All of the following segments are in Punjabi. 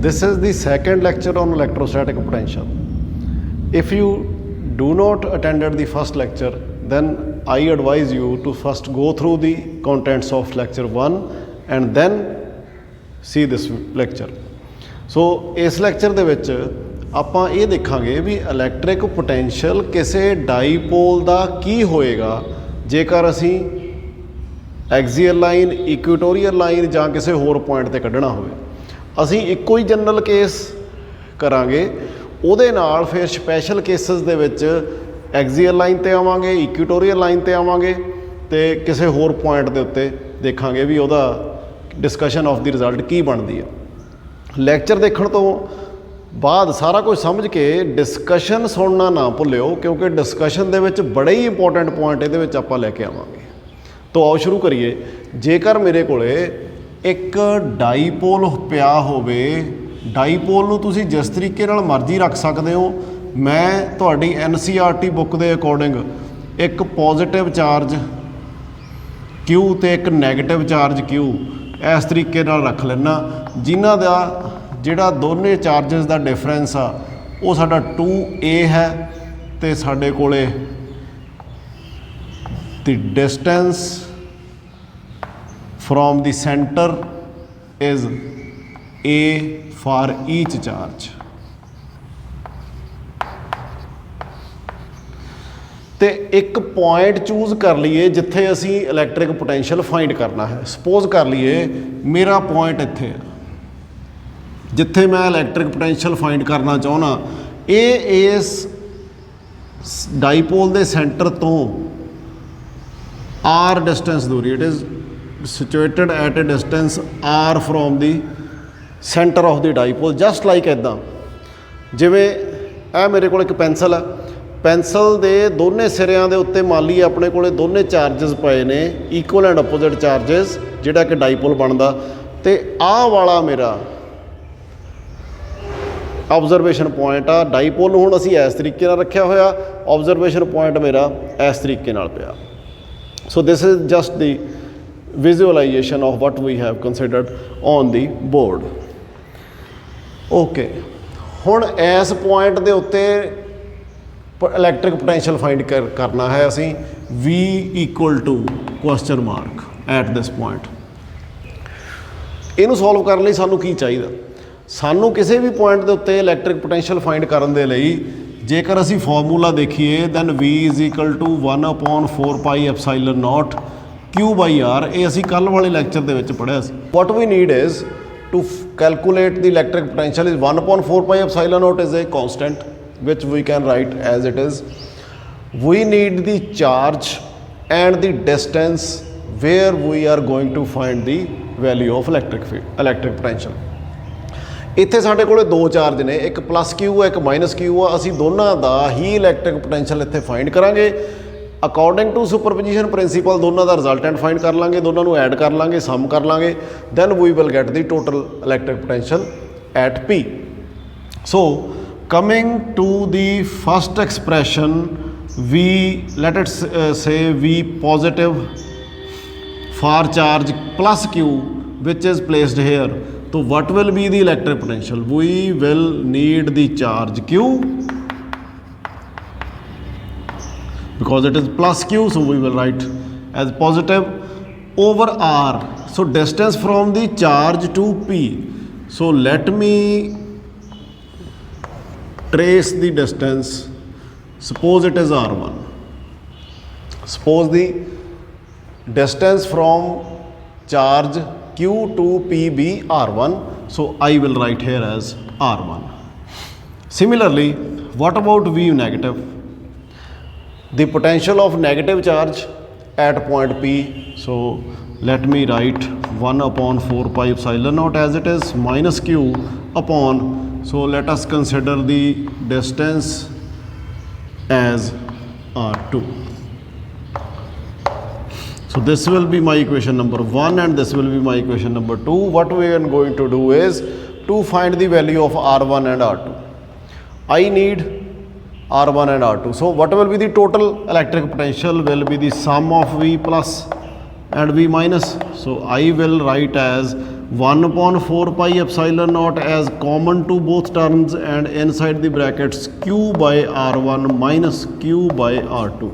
This is the second lecture on electrostatic potential. If you do not attended the first lecture, then I advise you to first go through the contents of lecture 1 and then see this lecture. So इस lecture ਦੇ ਵਿੱਚ ਆਪਾਂ ਇਹ ਦੇਖਾਂਗੇ ਵੀ ਇਲੈਕਟ੍ਰਿਕ ਪੋਟੈਂਸ਼ੀਅਲ ਕਿਸੇ ਡਾਈਪੋਲ ਦਾ ਕੀ ਹੋਏਗਾ ਜੇਕਰ ਅਸੀਂ ਐਕਸੀਅਲ ਲਾਈਨ, ਇਕੁਏਟੋਰੀਅਲ ਲਾਈਨ ਜਾਂ ਕਿਸੇ ਹੋਰ ਪੁਆਇੰਟ ਤੇ ਕੱਢਣਾ ਹੋਵੇ। ਅਸੀਂ ਇੱਕੋ ਹੀ ਜਨਰਲ ਕੇਸ ਕਰਾਂਗੇ, ਉਹਦੇ ਨਾਲ ਫਿਰ ਸਪੈਸ਼ਲ ਕੇਸਿਸ ਦੇ ਵਿੱਚ ਐਕਸੀਅਲ ਲਾਈਨ ਤੇ ਆਵਾਂਗੇ, ਇਕੁਏਟੋਰੀਅਲ ਲਾਈਨ ਤੇ ਆਵਾਂਗੇ ਤੇ ਕਿਸੇ ਹੋਰ ਪੁਆਇੰਟ ਦੇ ਉੱਤੇ ਦੇਖਾਂਗੇ ਵੀ ਉਹਦਾ ਡਿਸਕਸ਼ਨ ਆਫ ਦੀ ਰਿਜ਼ਲਟ ਕੀ ਬਣਦੀ ਆ। ਲੈਕਚਰ ਦੇਖਣ ਤੋਂ ਬਾਅਦ ਸਾਰਾ ਕੁਝ ਸਮਝ ਕੇ ਡਿਸਕਸ਼ਨ ਸੁਣਨਾ ਨਾ ਭੁੱਲਿਓ, ਕਿਉਂਕਿ ਡਿਸਕਸ਼ਨ ਦੇ ਵਿੱਚ ਬੜੇ ਹੀ ਇੰਪੋਰਟੈਂਟ ਪੁਆਇੰਟ ਇਹਦੇ ਵਿੱਚ ਆਪਾਂ ਲੈ ਕੇ ਆਵਾਂਗੇ। ਤਾਂ ਆਓ ਸ਼ੁਰੂ ਕਰੀਏ। ਜੇਕਰ ਮੇਰੇ ਕੋਲੇ ਇੱਕ ਡਾਈਪੋਲ ਪਿਆ ਹੋਵੇ, ਡਾਈਪੋਲ ਨੂੰ ਤੁਸੀਂ ਜਿਸ ਤਰੀਕੇ ਨਾਲ ਮਰਜ਼ੀ ਰੱਖ ਸਕਦੇ ਹੋ। ਮੈਂ ਤੁਹਾਡੀ NCERT ਬੁੱਕ ਦੇ ਅਕੋਰਡਿੰਗ ਇੱਕ ਪੋਜ਼ਿਟਿਵ ਚਾਰਜ Q ਤੇ ਇੱਕ ਨੈਗੇਟਿਵ ਚਾਰਜ Q ਇਸ ਤਰੀਕੇ ਨਾਲ ਰੱਖ ਲੈਣਾ, ਜਿਨ੍ਹਾਂ ਦਾ ਜਿਹੜਾ ਦੋਨੇ ਚਾਰਜਸ ਦਾ ਡਿਫਰੈਂਸ ਆ ਉਹ ਸਾਡਾ 2a ਹੈ ਤੇ ਸਾਡੇ ਕੋਲੇ the distance from the center is a for each charge। ਤੇ ਇੱਕ ਪੁਆਇੰਟ ਚੂਜ਼ ਕਰ ਲਈਏ ਜਿੱਥੇ ਅਸੀਂ ਇਲੈਕਟ੍ਰਿਕ ਪੋਟੈਂਸ਼ੀਅਲ ਫਾਈਂਡ ਕਰਨਾ ਹੈ। ਸਪੋਜ਼ ਕਰ ਲਈਏ ਮੇਰਾ ਪੁਆਇੰਟ ਇੱਥੇ ਹੈ ਜਿੱਥੇ ਮੈਂ ਇਲੈਕਟ੍ਰਿਕ ਪੋਟੈਂਸ਼ੀਅਲ ਫਾਈਂਡ ਕਰਨਾ ਚਾਹੁੰਦਾ। ਇਹ ਇਸ ਡਾਈਪੋਲ ਦੇ ਸੈਂਟਰ ਤੋਂ r distance ਦੂਰੀ, it is situated at a distance r from the center of the dipole, just like ਇੱਦਾਂ। ਜਿਵੇਂ ਇਹ ਮੇਰੇ ਕੋਲ ਇੱਕ ਪੈਨਸਲ ਹੈ, ਪੈਨਸਲ ਦੇ ਦੋਨੇ ਸਿਰਿਆਂ ਦੇ ਉੱਤੇ ਮੰਨ ਲਈਏ ਆਪਣੇ ਕੋਲੇ ਦੋਨੇ ਚਾਰਜਸ ਪਏ ਨੇ, ਇਕੁਅਲ ਐਂਡ ਅਪੋਜ਼ਿਟ ਚਾਰਜਸ, ਜਿਹੜਾ ਕਿ ਡਾਈਪੋਲ ਬਣਦਾ। ਤੇ ਆਹ ਵਾਲਾ ਮੇਰਾ ਆਬਜ਼ਰਵੇਸ਼ਨ ਪੁਆਇੰਟ ਆ। ਡਾਈਪੋਲ ਨੂੰ ਹੁਣ ਅਸੀਂ ਇਸ ਤਰੀਕੇ ਨਾਲ ਰੱਖਿਆ ਹੋਇਆ, ਆਬਜ਼ਰਵੇਸ਼ਨ ਪੁਆਇੰਟ ਮੇਰਾ ਇਸ ਤਰੀਕੇ ਨਾਲ ਪਿਆ। So this is just the visualization of what we have considered on the board. Okay, ਹੁਣ ਇਸ ਪੁਆਇੰਟ ਦੇ ਉੱਤੇ ਇਲੈਕਟ੍ਰਿਕ ਪੋਟੈਂਸ਼ੀਅਲ ਫਾਈਂਡ ਕਰਨਾ ਹੈ ਅਸੀਂ V equal to question mark at this point। ਇਹਨੂੰ ਸੋਲਵ ਕਰਨ ਲਈ ਸਾਨੂੰ ਕੀ ਚਾਹੀਦਾ? ਸਾਨੂੰ ਕਿਸੇ ਵੀ ਪੁਆਇੰਟ ਦੇ ਉੱਤੇ ਇਲੈਕਟ੍ਰਿਕ ਪੋਟੈਂਸ਼ੀਅਲ ਫਾਈਂਡ ਕਰਨ ਦੇ ਲਈ ਜੇਕਰ ਅਸੀਂ ਫਾਰਮੂਲਾ ਦੇਖੀਏ then V is equal to 1/4 pi epsilon naught Q/R। ਇਹ ਅਸੀਂ ਕੱਲ੍ਹ ਵਾਲੇ ਲੈਕਚਰ ਦੇ ਵਿੱਚ ਪੜ੍ਹਿਆ ਸੀ। What we need is to calculate the electric potential is 1/4 pi epsilon naught is a constant which we can write as it is. We need the charge and the distance where we are going to find the value of electric potential। ਇੱਥੇ ਸਾਡੇ ਕੋਲ ਦੋ ਚਾਰਜ ਨੇ, ਇੱਕ ਪਲੱਸ Q ਆ, ਇੱਕ ਮਾਈਨਸ Q ਆ। ਅਸੀਂ ਦੋਨਾਂ ਦਾ ਹੀ ਇਲੈਕਟ੍ਰਿਕ ਪੋਟੈਂਸ਼ੀਅਲ ਇੱਥੇ ਫਾਈਂਡ ਕਰਾਂਗੇ ਅਕੋਰਡਿੰਗ ਟੂ ਸੁਪਰਪੋਜੀਸ਼ਨ ਪ੍ਰਿੰਸੀਪਲ। ਦੋਨਾਂ ਦਾ ਰਿਜ਼ਲਟੈਂਟ ਫਾਈਂਡ ਕਰ ਲਾਂਗੇ, ਦੋਨਾਂ ਨੂੰ ਐਡ ਕਰ ਲਾਂਗੇ, ਸਮ ਕਰ ਲਾਂਗੇ, then we will get the total electric potential at P। So coming to the first expression V, let it say V positive for charge plus Q which is placed here। So what will be the electric potential? We will need the charge Q because it is plus Q, so we will write as positive over R। So distance from the charge to P, so let me trace the distance। Suppose it is R1, suppose the distance from charge Q to P be R1, so I will write here as R1। Similarly, what about V negative? The potential of negative charge at point P, so let me write 1/4 pi epsilon naught as it is minus Q upon, so let us consider the distance as R2। So this will be my equation number 1 and this will be my equation number 2. What we are going to do is to find the value of R1 and R2. I need R1 and R2. So what will be the total electric potential? Will be the sum of V plus and V minus. So I will write as 1 upon 4 pi epsilon naught as common to both terms, and inside the brackets q by r1 minus q by r2.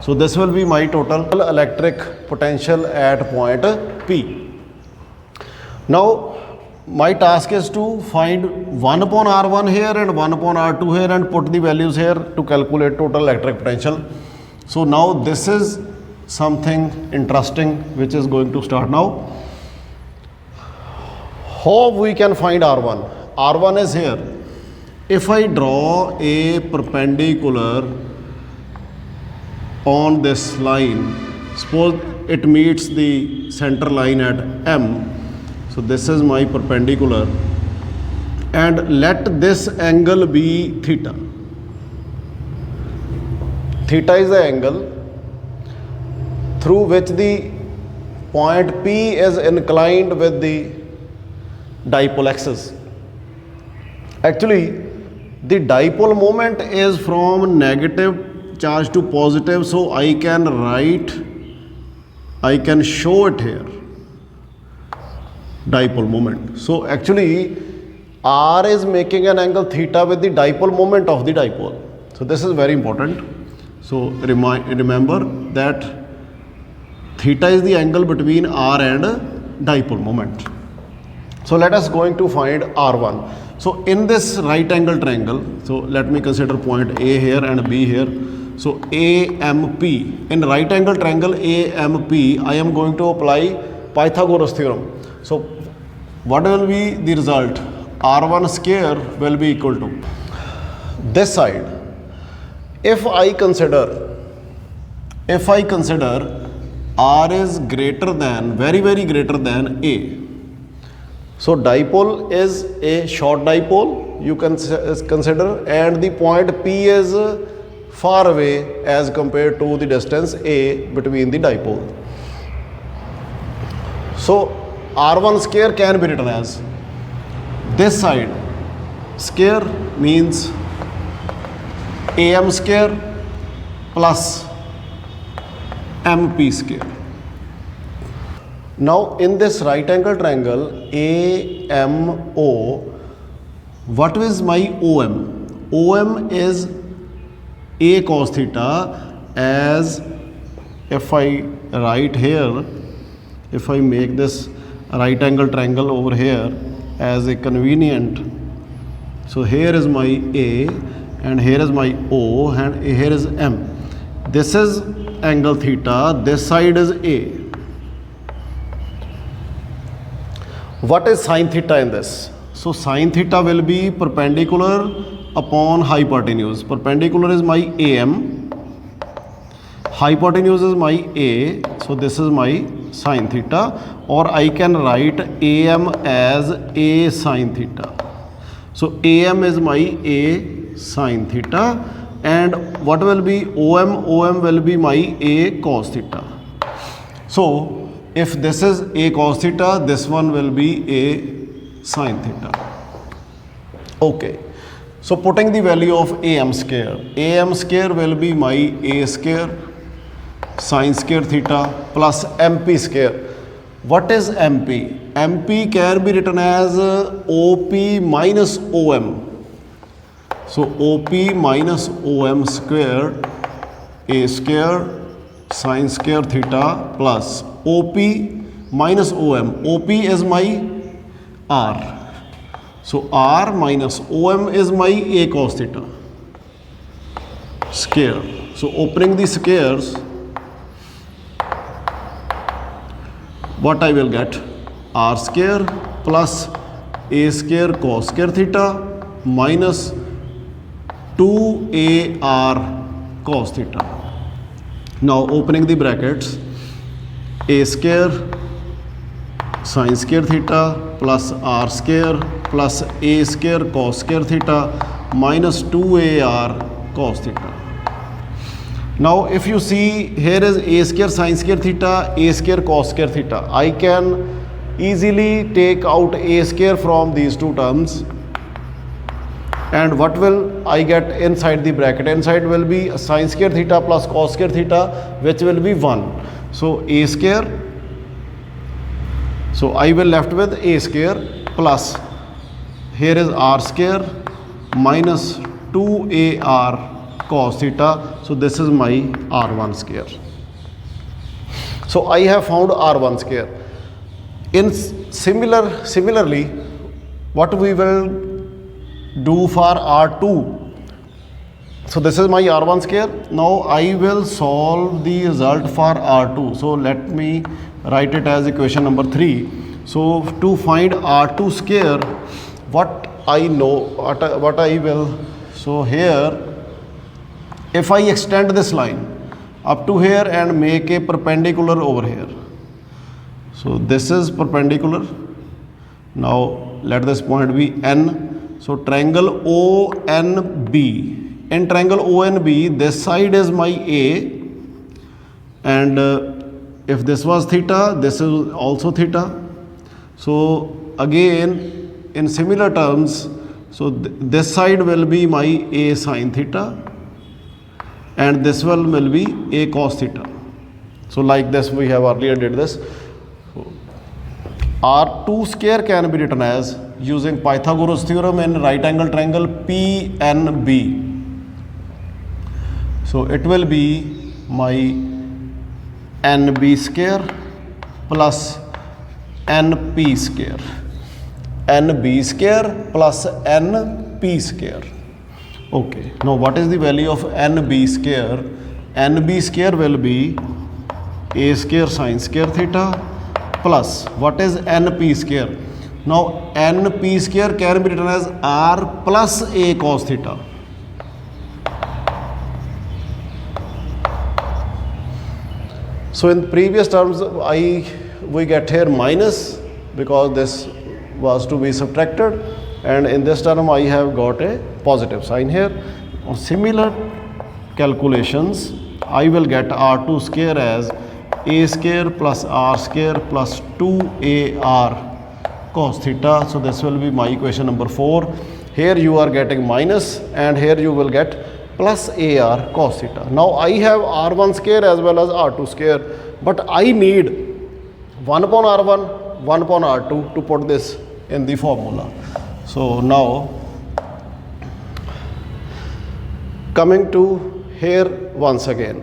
So this will be my total electric potential at point P. Now my task is to find 1 upon r1 here and 1 upon r2 here and put the values here to calculate total electric potential. So now this is something interesting which is going to start now. How we can find r1? R1 is here. If I draw a perpendicular on this line, suppose it meets the center line at M. So this is my perpendicular, and let this angle be theta. Theta is the angle through which the point P is inclined with the dipole axis. Actually, the dipole moment is from negative charge to positive, so I can show it here, dipole moment. So actually R is making an angle theta with the dipole moment of the dipole. So this is very important. So remember that theta is the angle between R and dipole moment. So let us going to find R1. So in this right angle triangle, so let me consider point A here and B here. So AMP, in right angle triangle AMP, I am going to apply Pythagoras theorem. So what will be the result? R1 square will be equal to this side. If I consider R is greater than, very greater than A. So dipole is a short dipole, you can consider, and the point P is far away as compared to the distance A between the dipole. So R1 square can be written as this side square means AM square plus MP square. Now in this right angle triangle AMO, what is my OM? OM is A cos theta, as if I write here, if I make this right angle triangle over here as a convenient, so here is my A and here is my O and here is M. This is angle theta, this side is A. What is sine theta in this? So sine theta will be perpendicular upon hypotenuse. Perpendicular is my AM, hypotenuse is my A, so this is my sine theta, or I can write AM as A sine theta. So AM is my A sine theta, and what will be OM? OM will be my A cos theta. So if this is A cos theta, this one will be A sine theta. Okay. So putting the value of AM square will be my A square sine square theta plus MP square. What is MP? MP can be written as OP minus OM. So OP minus OM square, A square sine square theta plus OP minus OM. OP is my R. So R minus OM is my A cos theta square. So opening the squares, what I will get? R square plus A square cos square theta minus 2AR cos theta. Now opening the brackets, A square sine square theta plus R square plus A square cos square theta minus 2AR cos theta. Now if you see, here is A square sine square theta, A square cos square theta. I can easily take out A square from these two terms, and what will I get inside the bracket? Inside will be sine square theta plus cos square theta, which will be 1. So A square So I will left with a square plus here is r square minus 2ar cos theta. So this is my r1 square. So I have found r1 square. In similarly, what we will do for r2. So this is my r1 square. Now I will solve the result for r2. So let me write it as equation number 3. So to find r2 square, what I know, what I will, so here if I extend this line up to here and make a perpendicular over here. So this is perpendicular. Now let this point be N. So triangle ONB. In triangle ONB, this side is my A, and if this was theta, this is also theta. So again, in similar terms, so this side will be my A sin theta, and this one will be A cos theta. So like this, we have earlier did this. R2 square can be written as, using Pythagoras theorem in right angle triangle PNB. So it will be my NB square plus NP square. NB square plus NP square. Okay, now what is the value of NB square? NB square will be A square sin square theta plus what is NP square? Now NP square can be written as R plus A cos theta. So in previous terms, we get here minus because this was to be subtracted, and in this term I have got a positive sign here. On similar calculations, I will get R2 square as A square plus R square plus 2AR cos theta. So this will be my equation number 4. Here you are getting minus, and here you will get plus AR cos theta. Now I have R1 square as well as R2 square, but I need 1 upon R1, 1 upon R2 to put this in the formula. So now coming to here once again.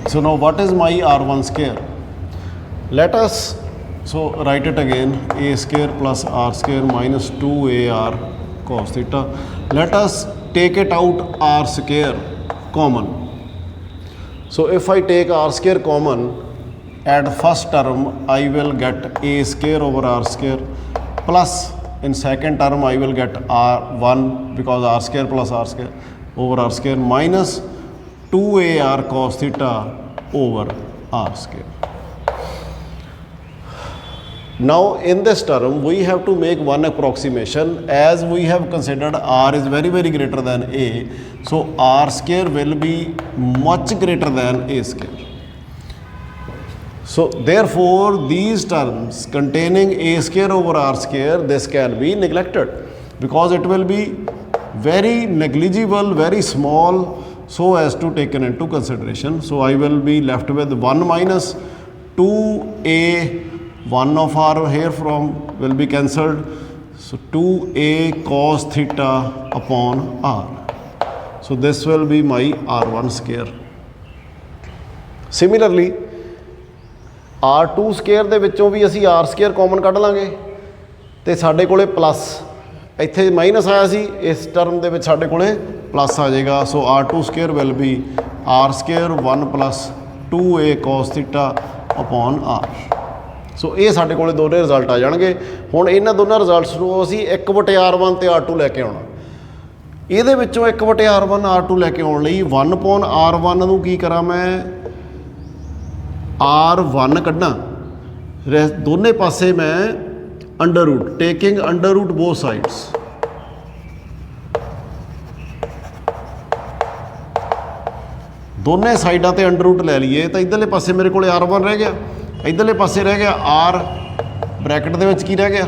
So now what is my R1 square? Let us write it again, A square plus R square minus 2AR cos theta. Let us take it out R square common. So if I take R square common, at first term I will get A square over R square plus in second term I will get R1 because R square plus R square over R square minus 2AR cos theta over R square. Now in this term we have to make one approximation, as we have considered R is very greater than A. So R square will be much greater than A square. So therefore these terms containing A square over R square, this can be neglected because it will be very negligible, very small, so as to taken into consideration. So I will be left with 1 minus 2A, 1 of R here from will be cancelled. So 2A cos theta upon R. So this will be my R1 square. Similarly, R2 square ਦੇ ਵਿੱਚੋਂ ਵੀ ਅਸੀਂ R square ਕਾਮਨ ਕੱਢ ਲਾਂਗੇ ਤੇ ਸਾਡੇ ਕੋਲੇ ਪਲੱਸ, ਇੱਥੇ ਮਾਈਨਸ ਆਇਆ ਸੀ, ਇਸ ਟਰਮ ਦੇ ਵਿੱਚ ਸਾਡੇ ਕੋਲੇ ਪਲੱਸ ਆ ਜਾਏਗਾ. ਸੋ R2 square will be R square 1 plus 2A cos theta upon R. ਸੋ ਇਹ ਸਾਡੇ ਕੋਲੇ ਦੋਨੇ ਰਿਜ਼ਲਟ ਆ ਜਾਣਗੇ. ਹੁਣ ਇਹਨਾਂ ਦੋਨਾਂ ਰਿਜ਼ਲਟਸ ਨੂੰ ਅਸੀਂ 1/R1 ਤੇ R2 ਲੈ ਕੇ ਆਉਣਾ. ਇਹਦੇ ਵਿੱਚੋਂ 1/R1 R2 ਲੈ ਕੇ ਆਉਣ ਲਈ 1 upon R1 ਨੂੰ ਕੀ ਕਰਾਂ ਮੈਂ, R1 ਕੱਢਾਂ, ਦੋਨੇ ਪਾਸੇ ਮੈਂ under root, taking under root both sides. ਦੋਨੇ ਸਾਈਡਾਂ ਤੇ ਅੰਡਰ ਰੂਟ ਲੈ ਲਈਏ ਤਾਂ ਇੱਧਰਲੇ ਪਾਸੇ ਮੇਰੇ ਕੋਲੇ R1 ਰਹਿ ਗਿਆ, ਇੱਧਰਲੇ ਪਾਸੇ ਰਹਿ ਗਿਆ R, ਬ੍ਰੈਕਟ ਦੇ ਵਿੱਚ ਕੀ ਰਹਿ ਗਿਆ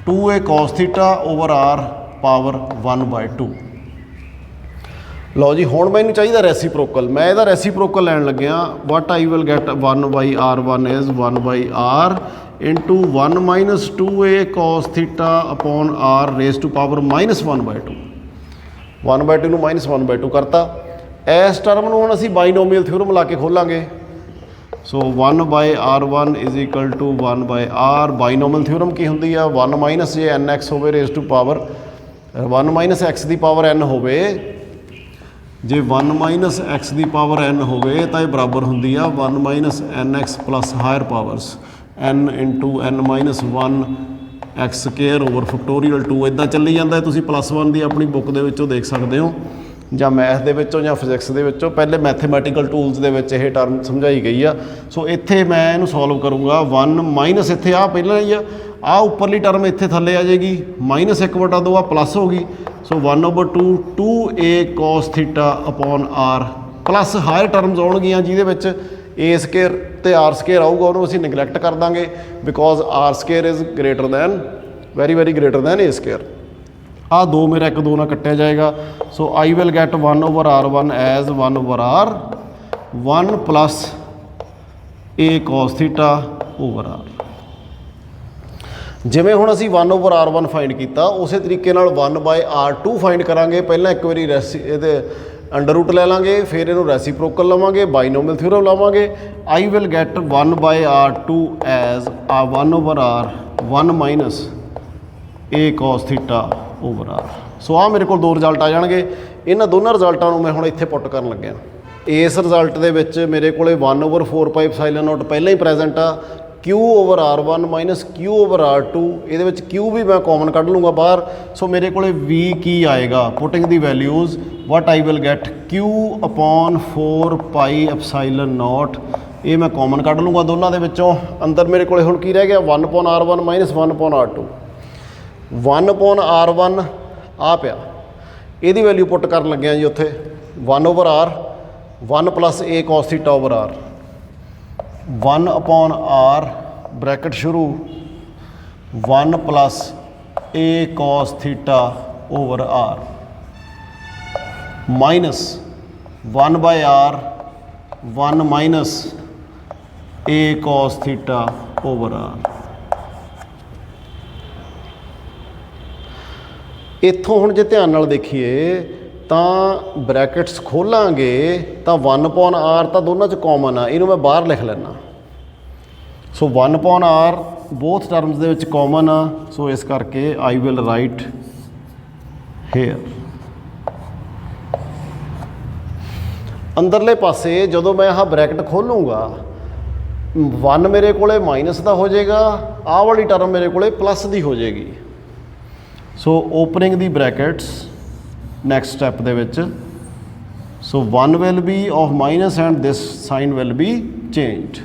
2A cos theta over R power 1/2. ਲਓ ਜੀ ਹੁਣ ਮੈਨੂੰ ਚਾਹੀਦਾ ਰੈਸੀਪ੍ਰੋਕਲ। ਮੈਂ ਇਹਦਾ ਰੈਸੀਪ੍ਰੋਕਲ ਲੈਣ ਲੱਗਿਆ। What I will get 1/r1 is 1/r into 1 minus 2a cos theta upon r raise to power -1/2। 1/2 ਨੂੰ -1/2 ਕਰਤਾ। ਇਸ ਟਰਮ ਨੂੰ ਹੁਣ ਅਸੀਂ ਬਾਈਨੋਮੀਅਲ ਥਿਊਰਮ ਲਾ ਕੇ ਖੋਲਾਂਗੇ। So 1/r1 is equal to 1/r। Binomial theorem ਕੀ ਹੁੰਦੀ ਆ? 1 ਮਾਈਨਸ ਜੇ nx ਹੋਵੇ raise to power 1 minus x ਦੀ ਪਾਵਰ n ਹੋਵੇ, ਜੇ 1 ਮਾਈਨਸ x ਦੀ ਪਾਵਰ n ਹੋਵੇ ਤਾਂ ਇਹ ਬਰਾਬਰ ਹੁੰਦੀ ਆ 1 minus nx plus higher powers n into n minus 1 x square over factorial 2। ਇੱਦਾਂ ਚੱਲੀ ਜਾਂਦਾ। ਤੁਸੀਂ +1 ਦੀ ਆਪਣੀ ਬੁੱਕ ਦੇ ਵਿੱਚੋਂ ਦੇਖ ਸਕਦੇ ਹੋ, ਜਾਂ ਮੈਥ ਦੇ ਵਿੱਚੋਂ ਜਾਂ ਫਿਜ਼ਿਕਸ ਦੇ ਵਿੱਚੋਂ। ਪਹਿਲੇ ਮੈਥੇਮੈਟੀਕਲ ਟੂਲਸ ਦੇ ਵਿੱਚ ਇਹ ਟਰਮ ਸਮਝਾਈ ਗਈ ਆ। ਸੋ ਇੱਥੇ ਮੈਂ ਇਹਨੂੰ ਸੋਲਵ ਕਰੂੰਗਾ। 1 ਮਾਈਨਸ ਇੱਥੇ ਆ ਪਹਿਲਾਂ ਹੀ ਆ ਉੱਪਰਲੀ ਟਰਮ ਇੱਥੇ ਥੱਲੇ ਆ ਜਾਏਗੀ, -1/2 ਆ ਪਲੱਸ ਹੋ ਗਈ। So 1/2 2a cos theta upon r plus higher terms ਆਉਣਗੀਆਂ ਜਿਹਦੇ ਵਿੱਚ a ਸਕੇਅਰ ਤੇ r ਸਕੇਅਰ ਆਊਗਾ, ਉਹਨੂੰ ਅਸੀਂ ਨਿਗਲੈਕਟ ਕਰ ਦਾਂਗੇ because r square is greater than very greater than a square. ਆ 2 ਮੇਰਾ 1 2 ਨਾਲ ਕੱਟਿਆ ਜਾਏਗਾ। So I will get 1/r1 as 1/r 1 plus a cos theta over r। ਜਿਵੇਂ ਹੁਣ ਅਸੀਂ 1/r1 ਫਾਈਂਡ ਕੀਤਾ, ਉਸੇ ਤਰੀਕੇ ਨਾਲ 1/r2 ਫਾਈਂਡ ਕਰਾਂਗੇ। ਪਹਿਲਾਂ ਇੱਕ ਵਾਰੀ ਇਹਦੇ ਅੰਡਰ ਰੂਟ ਲੈ ਲਾਂਗੇ, ਫਿਰ ਇਹਨੂੰ ਰੈਸੀਪ੍ਰੋਕਲ ਲਵਾਂਗੇ, ਬਾਈਨੋਮੀਅਲ ਥਿਊਰਮ ਲਾਵਾਂਗੇ। ਆਈ will get 1/r2 as 1/r 1 minus a cos theta over r। ਸੋ ਆ ਮੇਰੇ ਕੋਲ 2 ਰਿਜ਼ਲਟ ਆ ਜਾਣਗੇ। ਇਹਨਾਂ ਦੋਨਾਂ ਰਿਜ਼ਲਟਾਂ ਨੂੰ ਮੈਂ ਹੁਣ ਇੱਥੇ ਪੁੱਟ ਕਰਨ ਲੱਗਿਆ। ਇਸ ਰਿਜ਼ਲਟ ਦੇ ਵਿੱਚ ਮੇਰੇ ਕੋਲੇ 1/4πε0 ਪਹਿਲਾਂ ਹੀ ਪ੍ਰੈਜ਼ੈਂਟ ਆ। q/r1 ਮਾਈਨਸ q/r2, ਇਹਦੇ ਵਿੱਚ q ਵੀ ਮੈਂ ਕਾਮਨ ਕੱਢ ਲੂँਗਾ ਬਾਹਰ। ਸੋ ਮੇਰੇ ਕੋਲੇ v ਕੀ ਆਏਗਾ? Putting the values what I will get q upon 4πε0। ਇਹ ਮੈਂ ਕਾਮਨ ਕੱਢ ਲੂँਗਾ ਦੋਨਾਂ ਦੇ ਵਿੱਚੋਂ। ਅੰਦਰ ਮੇਰੇ ਕੋਲੇ ਹੁਣ ਕੀ ਰਹਿ ਗਿਆ? 1/r1 minus 1/r2। 1/r1 ਆ ਪਿਆ, ਇਹਦੀ ਵੈਲਿਊ ਪੁੱਟ ਕਰਨ ਲੱਗਿਆ ਜੀ ਉੱਥੇ 1/r 1 plus a cos theta over r 1/r bracket ਸ਼ੁਰੂ 1 plus a cos theta over r minus 1/r 1 minus a cos theta over r। ਇੱਥੋਂ ਹੁਣ ਜੇ ਧਿਆਨ ਨਾਲ ਦੇਖੀਏ ਤਾਂ ਬ੍ਰੈਕਟਸ ਖੋਲਾਂਗੇ ਤਾਂ 1/r ਤਾਂ ਦੋਨਾਂ 'ਚ ਕਾਮਨ ਆ, ਇਹਨੂੰ ਮੈਂ ਬਾਹਰ ਲਿਖ ਲੈਣਾ। ਸੋ 1/r ਬੋਥ ਟਰਮਸ ਦੇ ਵਿੱਚ ਕਾਮਨ ਆ। ਸੋ ਇਸ ਕਰਕੇ ਆਈ ਵਿਲ ਰਾਈਟ ਹੇਅਰ। ਅੰਦਰਲੇ ਪਾਸੇ ਜਦੋਂ ਮੈਂ ਆਹ ਬ੍ਰੈਕਟ ਖੋਲੂੰਗਾ 1 ਮੇਰੇ ਕੋਲੇ ਮਾਈਨਸ ਦਾ ਹੋ ਜਾਏਗਾ, ਆਹ ਵਾਲੀ ਟਰਮ ਮੇਰੇ ਕੋਲੇ ਪਲੱਸ ਦੀ ਹੋ ਜਾਏਗੀ। ਸੋ ਓਪਨਿੰਗ ਦੀ ਬ੍ਰੈਕਟਸ ਨੈਕਸਟ ਸਟੈਪ ਦੇ ਵਿੱਚ। ਸੋ 1 will be of minus and this sign will be changed.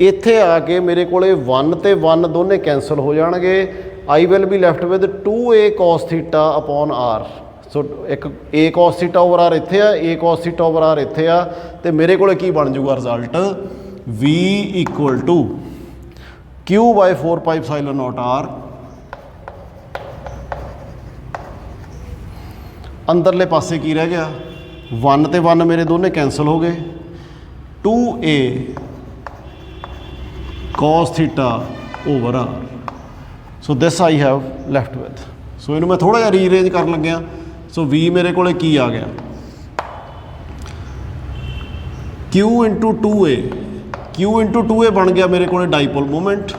ਇੱਥੇ ਆ ਕੇ ਮੇਰੇ ਕੋਲੇ 1 ਤੇ 1 ਦੋਨੇ ਕੈਂਸਲ ਹੋ ਜਾਣਗੇ। I will be left with 2a cos theta upon r। So ਇੱਕ a cos theta over r ਇੱਥੇ ਆ, a cos theta over r ਇੱਥੇ ਆ, ਤੇ ਮੇਰੇ ਕੋਲੇ ਕੀ ਬਣ ਜੂਗਾ result? v equal to q/4πε0 r। ਅੰਦਰਲੇ ਪਾਸੇ ਕੀ ਰਹਿ ਗਿਆ? 1 ਤੇ 1 ਮੇਰੇ ਦੋਨੇ ਕੈਂਸਲ ਹੋ ਗਏ। 2a cos theta over r। So this I have left with. So ਇਹਨੂੰ ਮੈਂ ਥੋੜ੍ਹਾ ਜਿਹਾ ਰੀਅਰੇਂਜ ਕਰਨ ਲੱਗਿਆ। ਸੋ v ਮੇਰੇ ਕੋਲੇ ਕੀ ਆ ਗਿਆ? q into 2a। q into 2a ਬਣ ਗਿਆ ਮੇਰੇ ਕੋਲੇ dipole moment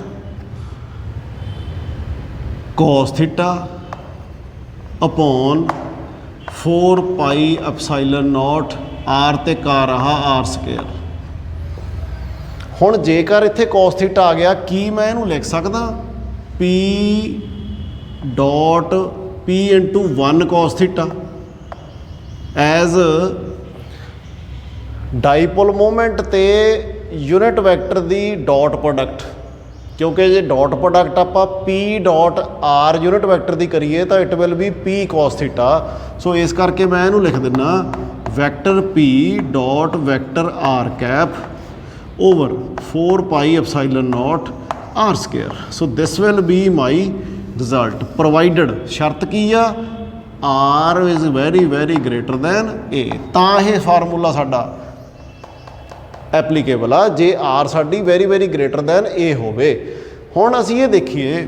cos theta upon 4πε0 r ਤੇ ਕਾਰ ਰਹਾ r ਸਕੇਅਰ। ਹੁਣ ਜੇਕਰ ਇੱਥੇ cos ਥੀਟਾ ਆ ਗਿਆ, ਕੀ ਮੈਂ ਇਹਨੂੰ ਲਿਖ ਸਕਦਾ? p dot p into 1 cos theta as dipole moment ਤੇ ਯੂਨਿਟ ਵੈਕਟਰ ਦੀ ਡਾਟ ਪ੍ਰੋਡਕਟ। ਕਿਉਂਕਿ ਜੇ ਡਾਟ ਪ੍ਰੋਡਕਟ ਆਪਾਂ p dot r unit vector ਦੀ ਕਰੀਏ ਤਾਂ it will be p cos theta. So ਇਸ ਕਰਕੇ ਮੈਂ ਇਹਨੂੰ ਲਿਖ ਦਿੰਦਾ vector p dot vector r cap over 4πε0 r square. So this will be my result provided. ਸ਼ਰਤ ਕੀ ਆ? R is very greater then A, ਤਾਂ ਇਹ ਫਾਰਮੂਲਾ ਸਾਡਾ ਐਪਲੀਕੇਬਲ ਆ ਜੇ R ਸਾਡੀ वेरी ग्रेटर दैन A ਹੋਵੇ। ਹੁਣ ਅਸੀਂ ਇਹ ਦੇਖੀਏ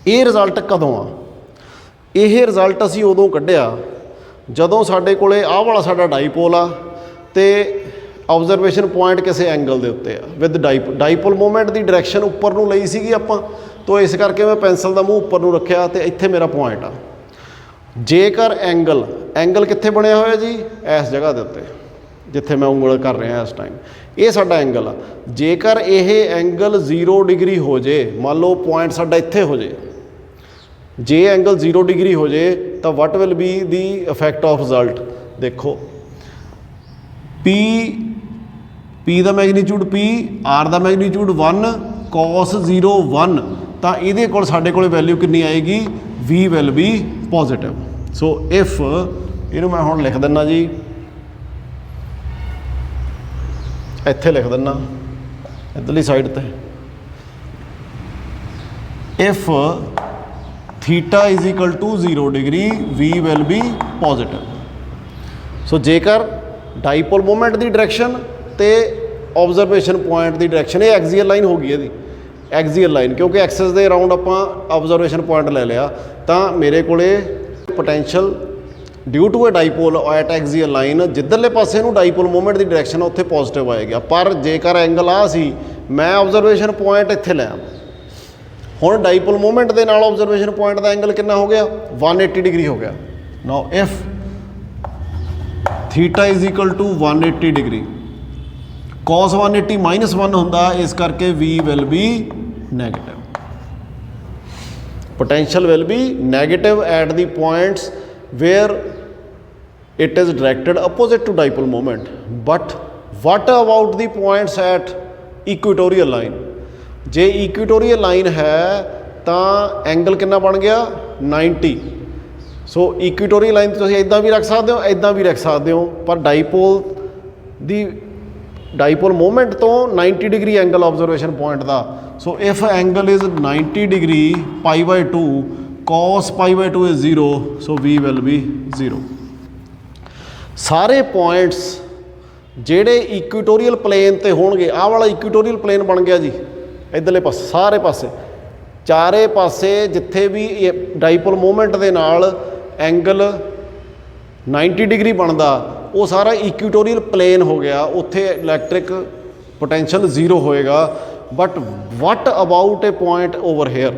ਇਹ ਰਿਜ਼ਲਟ ਕਦੋਂ ਆ। ਇਹ ਰਿਜ਼ਲਟ ਅਸੀਂ ਉਦੋਂ ਕੱਢਿਆ ਜਦੋਂ ਸਾਡੇ ਕੋਲੇ ਆਹ ਵਾਲਾ ਸਾਡਾ ਡਾਈਪੋਲ ਆ ਤੇ ਆਬਜ਼ਰਵੇਸ਼ਨ ਪੁਆਇੰਟ ਕਿਸੇ ਐਂਗਲ ਦੇ ਉੱਤੇ ਆ ਵਿਦ ਡਾਈਪੋਲ ਮੂਵਮੈਂਟ ਦੀ ਡਾਇਰੈਕਸ਼ਨ ਉੱਪਰ ਨੂੰ ਲਈ ਸੀਗੀ ਆਪਾਂ, ਤੋਂ ਇਸ ਕਰਕੇ ਮੈਂ ਪੈਨਸਲ ਦਾ ਮੂੰਹ ਉੱਪਰ ਨੂੰ ਰੱਖਿਆ ਤੇ ਇੱਥੇ ਮੇਰਾ ਪੁਆਇੰਟ ਆ। ਜੇਕਰ ਐਂਗਲ ਕਿੱਥੇ ਬਣਿਆ ਹੋਇਆ ਜੀ, ਇਸ ਜਗ੍ਹਾ ਦੇ ਉੱਤੇ ਜਿੱਥੇ ਮੈਂ ਉਂਗਲ ਕਰ ਰਿਹਾ ਇਸ ਟਾਈਮ, ਇਹ ਸਾਡਾ ਐਂਗਲ ਆ। ਜੇਕਰ ਇਹ ਐਂਗਲ 0 ਡਿਗਰੀ ਹੋ ਜੇ, ਮੰਨ ਲਓ ਪੁਆਇੰਟ ਸਾਡਾ ਇੱਥੇ ਹੋ ਜੇ, ਜੇ ਐਂਗਲ 0 ਡਿਗਰੀ ਹੋ ਜੇ ਤਾਂ ਵਟ will be the effect of result. ਦੇਖੋ P ਦਾ ਮੈਗਨੀਚਿਊਡ P, R ਦਾ ਮੈਗਨੀਚਿਊਡ 1 cos 0 1, ਤਾਂ ਇਹਦੇ ਕੋਲ ਸਾਡੇ ਕੋਲ ਵੈਲਿਊ ਕਿੰਨੀ ਆਏਗੀ, V will be positive. So if ਇਹਨੂੰ ਮੈਂ ਹੁਣ ਲਿਖ ਦਿੰਦਾ ਜੀ, ਇੱਥੇ ਲਿਖ ਦਿੰਦਾ ਇੱਧਰਲੀ ਸਾਈਡ ਤੇ, if theta is equal to 0 degree V will be positive. So ਜੇਕਰ ਡਾਈਪੋਲ ਮੂਵਮੈਂਟ ਦੀ ਡਾਇਰੈਕਸ਼ਨ ਤੇ ਆਬਜ਼ਰਵੇਸ਼ਨ ਪੁਆਇੰਟ ਦੀ ਡਾਇਰੈਕਸ਼ਨ, ਇਹ ਐਕਸੀਅਲ ਲਾਈਨ ਹੋ ਗਈ ਇਹਦੀ, ਐਕਸੀਅਲ ਲਾਈਨ, ਕਿਉਂਕਿ ਐਕਸਿਸ ਦੇ ਅਰਾਊਂਡ ਆਪਾਂ ਆਬਜ਼ਰਵੇਸ਼ਨ ਪੁਆਇੰਟ ਲੈ ਲਿਆ, ਤਾਂ ਮੇਰੇ ਕੋਲੇ potential due to a dipole at axial line, ਜਿੱਧਰਲੇ ਪਾਸੇ ਨੂੰ ਡਾਈਪੋਲ ਮੂਵਮੈਂਟ ਦੀ ਡਾਇਰੈਕਸ਼ਨ ਉੱਥੇ ਪੋਜ਼ਿਟਿਵ ਆਏਗਾ। ਪਰ ਜੇਕਰ ਐਂਗਲ ਆ ਸੀ, ਮੈਂ ਆਬਜ਼ਰਵੇਸ਼ਨ ਪੁਆਇੰਟ ਇੱਥੇ ਲੈ ਆਵਾਂ, ਹੁਣ ਡਾਈਪੋਲ ਮੂਵਮੈਂਟ ਦੇ ਨਾਲ ਆਬਜ਼ਰਵੇਸ਼ਨ ਪੁਆਇੰਟ ਦਾ ਐਂਗਲ ਕਿੰਨਾ ਹੋ ਗਿਆ, 180 ਡਿਗਰੀ ਹੋ ਗਿਆ। Now if theta is equal to 180 degree, cos 180 -1 ਹੁੰਦਾ, ਇਸ ਕਰਕੇ V will be negative. potential will be negative at the points where it is directed opposite to dipole moment. But what about the points at equatorial line? ਜੇ equatorial line ਹੈ ਤਾਂ ਐਂਗਲ ਕਿੰਨਾ ਬਣ ਗਿਆ, 90। ਸੋ ਇਕੁਏਟੋਰੀਅਲ ਲਾਈਨ ਤੁਸੀਂ ਇੱਦਾਂ ਵੀ ਰੱਖ ਸਕਦੇ ਹੋ, ਇੱਦਾਂ ਵੀ ਰੱਖ ਸਕਦੇ ਹੋ, ਪਰ ਡਾਈਪੋਲ ਮੂਵਮੈਂਟ ਤੋਂ 90 ਡਿਗਰੀ ਐਂਗਲ ਆਬਜ਼ਰਵੇਸ਼ਨ ਪੁਆਇੰਟ ਦਾ। So if angle is 90 degree π/2 cos π/2 is 0, so V will be 0। ਸਾਰੇ ਪੁਆਇੰਟਸ ਜਿਹੜੇ ਇਕੁਏਟੋਰੀਅਲ ਪਲੇਨ ਤੇ ਹੋਣਗੇ, ਆਹ ਵਾਲਾ ਇਕੁਏਟੋਰੀਅਲ ਪਲੇਨ ਬਣ ਗਿਆ ਜੀ ਇੱਧਰਲੇ ਪਾਸੇ, ਸਾਰੇ ਪਾਸੇ ਚਾਰੇ ਪਾਸੇ ਜਿੱਥੇ ਵੀ ਡਾਈਪੋਲ ਮੂਵਮੈਂਟ ਦੇ ਨਾਲ ਐਂਗਲ 90 ਡਿਗਰੀ ਬਣਦਾ, ਉਹ ਸਾਰਾ ਇਕੁਏਟੋਰੀਅਲ ਪਲੇਨ ਹੋ ਗਿਆ, ਉੱਥੇ ਇਲੈਕਟ੍ਰਿਕ ਪੋਟੈਂਸ਼ੀਅਲ 0 ਹੋਏਗਾ। But what about A point over here,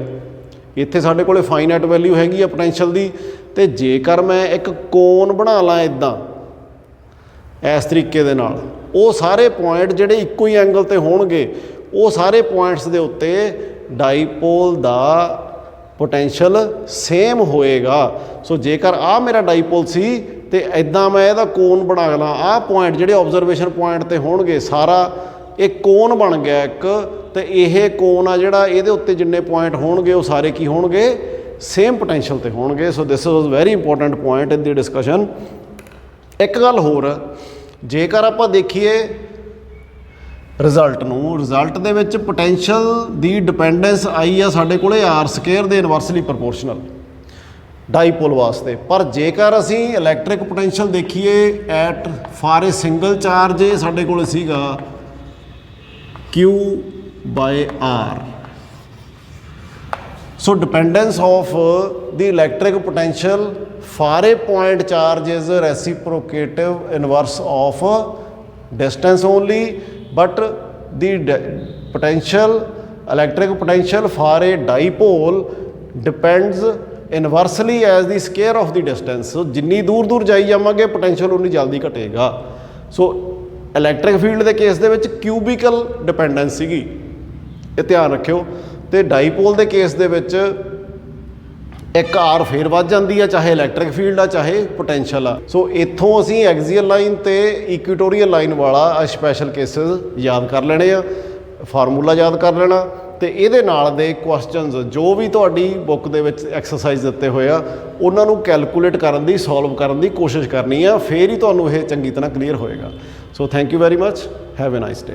ਇੱਥੇ ਸਾਡੇ ਕੋਲੇ ਫਾਈਨਾਈਟ ਵੈਲਿਊ ਹੈਗੀ ਆ ਪੋਟੈਂਸ਼ੀਅਲ ਦੀ, ਤੇ ਜੇਕਰ ਮੈਂ ਇੱਕ ਕੋਨ ਬਣਾ ਲਾਂ ਇੱਦਾਂ ਇਸ ਤਰੀਕੇ ਦੇ ਨਾਲ, ਉਹ ਸਾਰੇ ਪੁਆਇੰਟ ਜਿਹੜੇ ਇੱਕੋ ਹੀ ਐਂਗਲ ਤੇ ਹੋਣਗੇ, ਉਹ ਸਾਰੇ ਪੁਆਇੰਟਸ ਦੇ ਉੱਤੇ ਡਾਈਪੋਲ ਦਾ ਪੋਟੈਂਸ਼ੀਅਲ ਸੇਮ ਹੋਏਗਾ। ਸੋ ਜੇਕਰ ਆਹ ਮੇਰਾ ਡਾਈਪੋਲ ਸੀ ਤੇ ਇੱਦਾਂ ਮੈਂ ਇਹਦਾ ਕੋਨ ਬਣਾ ਲਾਂ, ਆਹ ਪੁਆਇੰਟ ਜਿਹੜੇ ਆਬਜ਼ਰਵੇਸ਼ਨ ਪੁਆਇੰਟ ਤੇ ਹੋਣਗੇ, ਸਾਰਾ ਇਹ ਕੋਨ ਬਣ ਗਿਆ ਇੱਕ, ਤੇ ਇਹ ਕੋਨ ਆ ਜਿਹੜਾ, ਇਹਦੇ ਉੱਤੇ ਜਿੰਨੇ ਪੁਆਇੰਟ ਹੋਣਗੇ ਉਹ ਸਾਰੇ ਕੀ ਹੋਣਗੇ, ਸੇਮ ਪੋਟੈਂਸ਼ੀਅਲ ਤੇ ਹੋਣਗੇ। ਸੋ ਦਿਸ ਵਾਜ਼ ਵੈਰੀ ਇੰਪੋਰਟੈਂਟ ਪੁਆਇੰਟ ਇਨ ਦੀ ਡਿਸਕਸ਼ਨ। ਇੱਕ ਗੱਲ ਹੋਰ, ਜੇਕਰ ਆਪਾਂ ਦੇਖੀਏ ਰਿਜ਼ਲਟ ਨੂੰ, ਰਿਜ਼ਲਟ ਦੇ ਵਿੱਚ ਪੋਟੈਂਸ਼ੀਅਲ ਦੀ ਡਿਪੈਂਡੈਂਸ ਆਈ ਆ ਸਾਡੇ ਕੋਲੇ r² ਦੇ ਇਨਵਰਸਲੀ ਪ੍ਰਪੋਰਸ਼ਨਲ ਡਾਈਪੋਲ ਵਾਸਤੇ। ਪਰ ਜੇਕਰ ਅਸੀਂ ਇਲੈਕਟ੍ਰਿਕ ਪੋਟੈਂਸ਼ੀਅਲ ਦੇਖੀਏ at far a single charge, ਇਹ ਸਾਡੇ ਕੋਲ ਸੀਗਾ Q/R। So dependence of the electric potential for a point charge is reciprocative inverse of distance only, but the electric potential for a dipole depends inversely as the square of the distance। so ਜਿੰਨੀ ਦੂਰ ਜਾਈ ਜਾਵਾਂਗੇ ਪੋਟੈਂਸ਼ੀਅਲ ਉਨੀ ਜਲਦੀ ਘਟੇਗਾ। ਸੋ ਇਲੈਕਟ੍ਰਿਕ ਫੀਲਡ ਦੇ ਕੇਸ ਦੇ ਵਿੱਚ ਕਿਊਬਿਕਲ ਡਿਪੈਂਡੈਂਸ ਸੀਗੀ, ਇਹ ਧਿਆਨ ਰੱਖਿਓ, ਤੇ ਡਾਈਪੋਲ ਦੇ ਕੇਸ ਦੇ ਵਿੱਚ ਇੱਕ R ਫੇਰ ਵੱਧ ਜਾਂਦੀ ਆ, ਚਾਹੇ ਇਲੈਕਟ੍ਰਿਕ ਫੀਲਡ ਆ ਚਾਹੇ ਪੋਟੈਂਸ਼ੀਅਲ ਆ। ਸੋ ਇੱਥੋਂ ਅਸੀਂ ਐਕਸੀਅਲ ਲਾਈਨ ਤੇ ਇਕੁਏਟੋਰੀਅਲ ਲਾਈਨ ਵਾਲਾ ਸਪੈਸ਼ਲ ਕੇਸਿਸ ਯਾਦ ਕਰ ਲੈਣੇ ਆ, ਫਾਰਮੂਲਾ ਯਾਦ ਕਰ ਲੈਣਾ, ਤੇ ਇਹਦੇ ਨਾਲ ਦੇ ਕੁਐਸਚਨਸ ਜੋ ਵੀ ਤੁਹਾਡੀ ਬੁੱਕ ਦੇ ਵਿੱਚ ਐਕਸਰਸਾਈਜ਼ ਦਿੱਤੇ ਹੋਏ ਆ, ਉਹਨਾਂ ਨੂੰ ਕੈਲਕੂਲੇਟ ਕਰਨ ਦੀ, ਸੋਲਵ ਕਰਨ ਦੀ ਕੋਸ਼ਿਸ਼ ਕਰਨੀ ਆ, ਫੇਰ ਹੀ ਤੁਹਾਨੂੰ ਇਹ ਚੰਗੀ ਤਰ੍ਹਾਂ ਕਲੀਅਰ ਹੋਏਗਾ। So thank you very much, have a nice day.